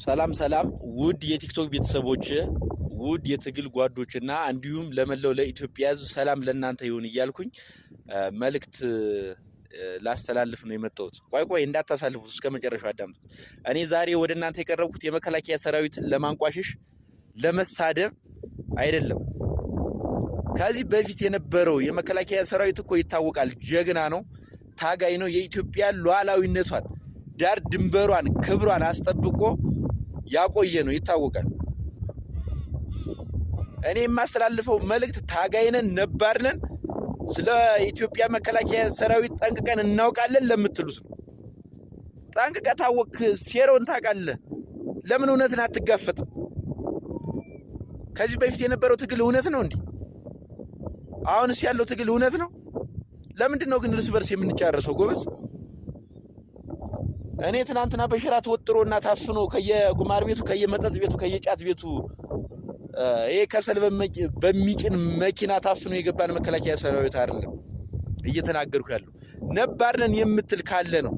ሰላም ሰላም ውድ የቲክቶክ ቤተሰቦች ውድ የትግል ጓዶችና እንዲሁም ለመላው ለኢትዮጵያ ሕዝብ ሰላም ለእናንተ ይሁን እያልኩኝ መልእክት ላስተላልፍ ነው የመጣሁት። ቆይ እንዳታሳልፉት እስከ መጨረሻው አዳምጡ። እኔ ዛሬ ወደ እናንተ የቀረብኩት የመከላከያ ሰራዊትን ለማንቋሽሽ ለመሳደብ አይደለም። ከዚህ በፊት የነበረው የመከላከያ ሰራዊት እኮ ይታወቃል፣ ጀግና ነው፣ ታጋይ ነው። የኢትዮጵያ ሉዓላዊነቷን ዳር ድንበሯን ክብሯን አስጠብቆ ያቆየ ነው፣ ይታወቃል። እኔ የማስተላልፈው መልእክት ታጋይነን ነባርነን ስለ ኢትዮጵያ መከላከያ ሰራዊት ጠንቅቀን እናውቃለን ለምትሉት ነው። ጠንቅቀህ ታወቅ፣ ሴራውን ታውቃለህ። ለምን እውነትን አትጋፈጥም? ከዚህ በፊት የነበረው ትግል እውነት ነው እንዴ? አሁንስ ያለው ትግል እውነት ነው? ለምንድን ነው ግን እርስ በርስ የምንጫረሰው? ጎበዝ፣ እኔ ትናንትና በሽራ ተወጥሮና ታፍኖ ከየቁማር ቤቱ ከየመጠጥ ቤቱ ከየጫት ቤቱ ይሄ ከሰል በሚጭን መኪና ታፍኖ የገባን መከላከያ ሰራዊት አይደለም እየተናገርኩ ያለው። ነባርነን የምትል ካለ ነው።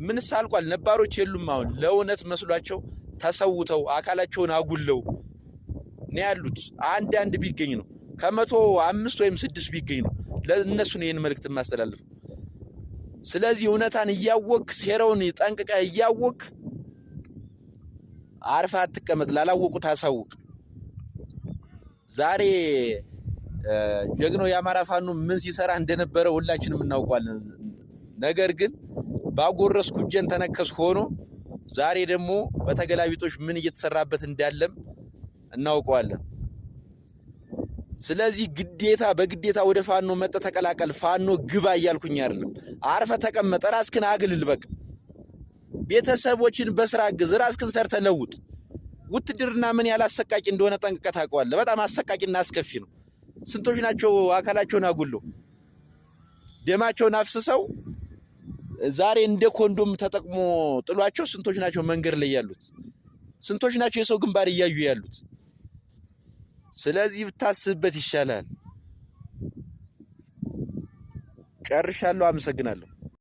ምንስ አልቋል? ነባሮች የሉም። አሁን ለእውነት መስሏቸው ተሰውተው አካላቸውን አጉለው ነው ያሉት። አንድ ቢገኝ ነው፣ ከ105 ወይም 6 ቢገኝ ነው። ለእነሱ ነው ይህን መልእክት የማስተላልፍ። ስለዚህ እውነታን እያወቅ ሴራውን ጠንቅቀህ እያወቅ አርፈህ አትቀመጥ። ላላወቁት አሳውቅ። ዛሬ ጀግናው የአማራ ፋኖ ምን ሲሰራ እንደነበረ ሁላችንም እናውቀዋለን። ነገር ግን ባጎረስኩ እጄን ተነከስ ሆኖ ዛሬ ደግሞ በተገላቢጦሽ ምን እየተሰራበት እንዳለም እናውቀዋለን። ስለዚህ በግዴታ ወደ ፋኖ መጠ ተቀላቀል፣ ፋኖ ግባ እያልኩኝ አይደለም። አርፈ ተቀመጥ፣ ራስክን አግልል። በቃ ቤተሰቦችን በስራ አግዝ፣ ራስክን ሰርተ ለውጥ። ውትድርና ምን ያህል አሰቃቂ እንደሆነ ጠንቅቀህ ታውቀዋለህ። በጣም አሰቃቂና አስከፊ ነው። ስንቶች ናቸው አካላቸውን አጉለው ደማቸውን አፍስሰው ዛሬ እንደ ኮንዶም ተጠቅሞ ጥሏቸው ስንቶች ናቸው መንገድ ላይ ያሉት? ስንቶች ናቸው የሰው ግንባር እያዩ ያሉት? ስለዚህ ብታስብበት ይሻላል። ጨርሻለሁ። አመሰግናለሁ።